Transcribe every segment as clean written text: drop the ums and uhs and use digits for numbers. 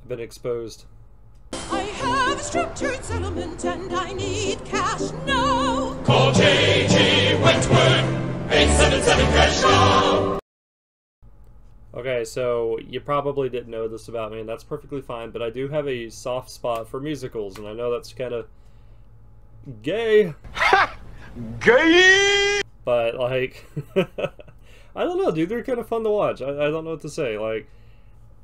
I've been exposed. I have a structured settlement and I need cash now. Call J.G. Wentworth, 877 cash now. Okay, so you probably didn't know this about me, and that's perfectly fine, but I do have a soft spot for musicals, and I know that's kind of gay. Ha! Gay! But, like, I don't know, dude, they're kind of fun to watch. I don't know what to say. Like,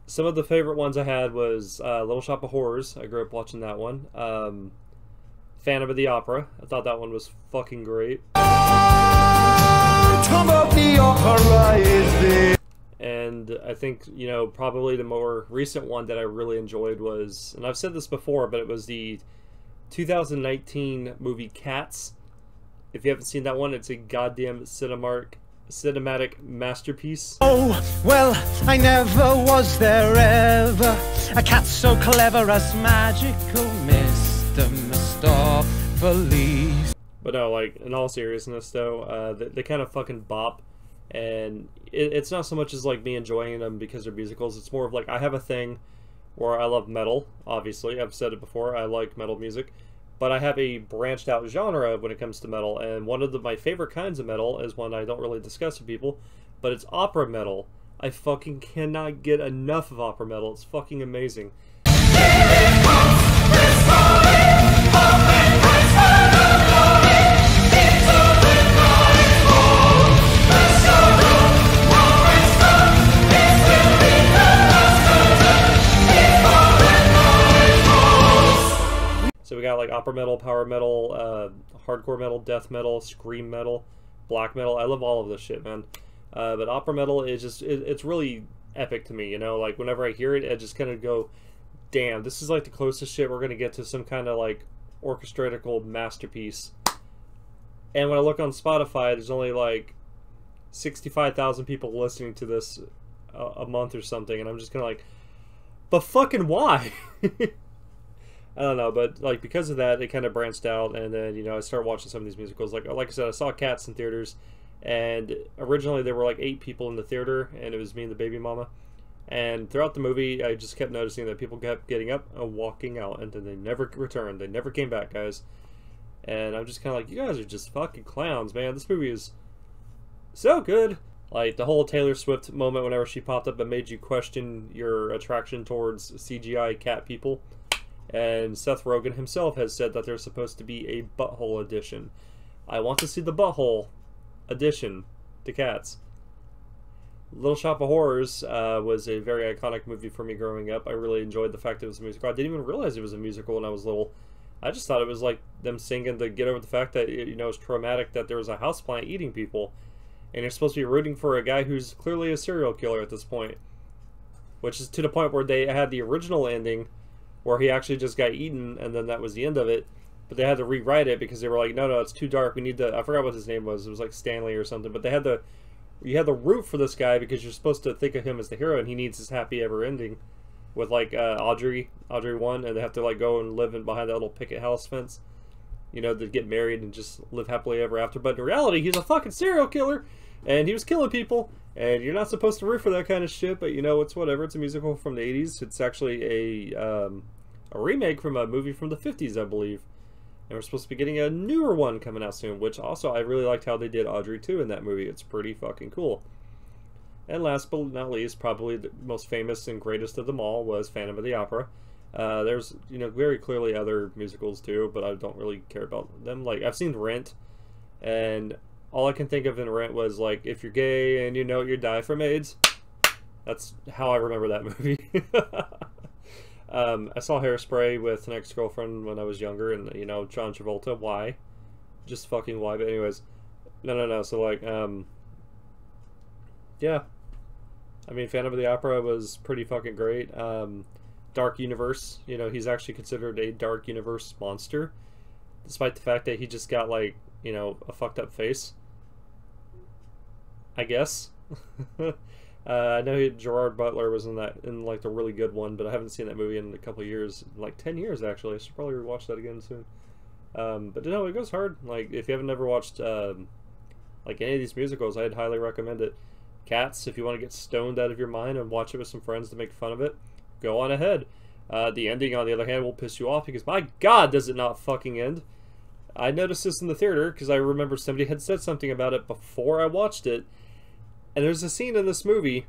some of the favorite ones I had was Little Shop of Horrors. I grew up watching that one. Phantom of the Opera. I thought that one was fucking great. Phantom of the Opera is there. And I think, you know, probably the more recent one that I really enjoyed was, and I've said this before, but it was the 2019 movie Cats. If you haven't seen that one, it's a goddamn cinematic masterpiece. Oh, well, I never was there ever. A cat so clever as magical Mr. Mistopheles. But no, like, in all seriousness, though, they kind of fucking bop. And it's not so much as like me enjoying them because they're musicals. It's more of like I have a thing where I love metal. Obviously, I've said it before. I like metal music, but I have a branched out genre when it comes to metal. And one of my favorite kinds of metal is one I don't really discuss with people, but it's opera metal. I fucking cannot get enough of opera metal. It's fucking amazing. So we got like opera metal, power metal, hardcore metal, death metal, scream metal, black metal. I love all of this shit, man. But opera metal is just, it's really epic to me, you know? Like, whenever I hear it, I just kind of go, damn, this is like the closest shit we're going to get to some kind of like orchestratical masterpiece. And when I look on Spotify, there's only like 65,000 people listening to this a month or something, and I'm just kind of like, but fucking why? I don't know, but like because of that, it kind of branched out, and then, you know, I started watching some of these musicals. Like I said, I saw Cats in theaters, and originally there were like 8 people in the theater, and it was me and the baby mama. And throughout the movie, I just kept noticing that people kept getting up and walking out, and then they never returned. They never came back, guys. And I'm just kind of like, you guys are just fucking clowns, man. This movie is so good. Like, the whole Taylor Swift moment whenever she popped up and made you question your attraction towards CGI cat people. And Seth Rogen himself has said that there's supposed to be a butthole edition. I want to see the butthole edition to Cats. Little Shop of Horrors was a very iconic movie for me growing up. I really enjoyed the fact it was a musical. I didn't even realize it was a musical when I was little. I just thought it was like them singing to get over the fact that, you know, it's traumatic that there was a houseplant eating people. And you're supposed to be rooting for a guy who's clearly a serial killer at this point. Which is to the point where they had the original ending where he actually just got eaten, and then that was the end of it. But they had to rewrite it because they were like, no, it's too dark. We need to, I forgot what his name was. It was like Stanley or something. But they had to, you had to root for this guy because you're supposed to think of him as the hero, and he needs his happy ever ending with like Audrey 1, and they have to like go and live in behind that little picket house fence, you know, to get married and just live happily ever after. But in reality, he's a fucking serial killer, and he was killing people, and you're not supposed to root for that kind of shit. But you know, it's whatever. It's a musical from the 80s. It's actually a remake from a movie from the 50s, I believe. And we're supposed to be getting a newer one coming out soon, which also I really liked how they did Audrey 2 in that movie. It's pretty fucking cool. And last but not least, probably the most famous and greatest of them all was Phantom of the Opera. There's, you know, very clearly other musicals too, but I don't really care about them. Like, I've seen Rent, and all I can think of in Rent was like, if you're gay and you know you die from AIDS. That's how I remember that movie. I saw Hairspray with an ex-girlfriend when I was younger, and, you know, John Travolta. Why? Just fucking why? But anyways, no. So like, yeah. I mean, Phantom of the Opera was pretty fucking great. Dark Universe, you know, he's actually considered a Dark Universe monster, despite the fact that he just got, like, you know, a fucked up face, I guess. I know Gerard Butler was in like the really good one, but I haven't seen that movie in a couple of years, like 10 years actually. I should probably rewatch that again soon. But no, it goes hard. Like, if you haven't never watched like any of these musicals, I'd highly recommend it. Cats, if you want to get stoned out of your mind and watch it with some friends to make fun of it, go on ahead. The ending, on the other hand, will piss you off because, my God, does it not fucking end. I noticed this in the theater because I remember somebody had said something about it before I watched it. And there's a scene in this movie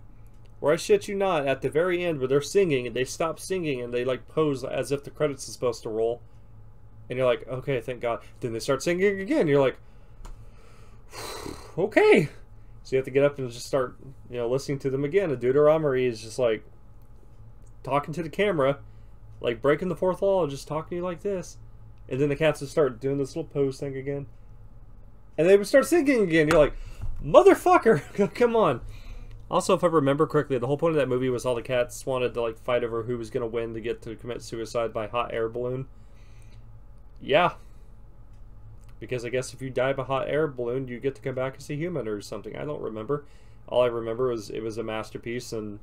where, I shit you not, at the very end where they're singing and they stop singing and they like pose as if the credits are supposed to roll. And you're like, okay, thank God. Then they start singing again. You're like, okay. So you have to get up and just start, you know, listening to them again. And Deuteronomy is just like talking to the camera, like breaking the fourth wall and just talking to you like this. And then the cats would start doing this little pose thing again. And they would start singing again. You're like, motherfucker, come on. Also, if I remember correctly, the whole point of that movie was all the cats wanted to like fight over who was going to win to get to commit suicide by hot air balloon. Yeah. Because I guess if you die by hot air balloon, you get to come back as a human or something. I don't remember. All I remember was it was a masterpiece and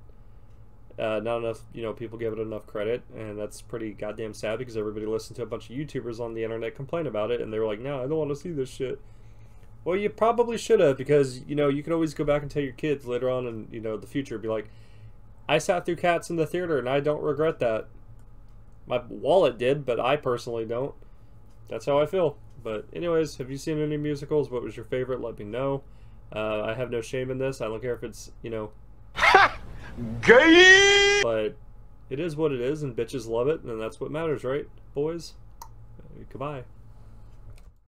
not enough, you know, people give it enough credit, and that's pretty goddamn sad because everybody listened to a bunch of YouTubers on the internet complain about it, and they were like, no, I don't want to see this shit. Well, you probably should have, because, you know, you can always go back and tell your kids later on in, you know, the future, be like, I sat through Cats in the theater, and I don't regret that. My wallet did, but I personally don't. That's how I feel. But anyways, have you seen any musicals? What was your favorite? Let me know. I have no shame in this. I don't care if it's, you know... Gay! But it is what it is, and bitches love it, and that's what matters, right, boys? Goodbye.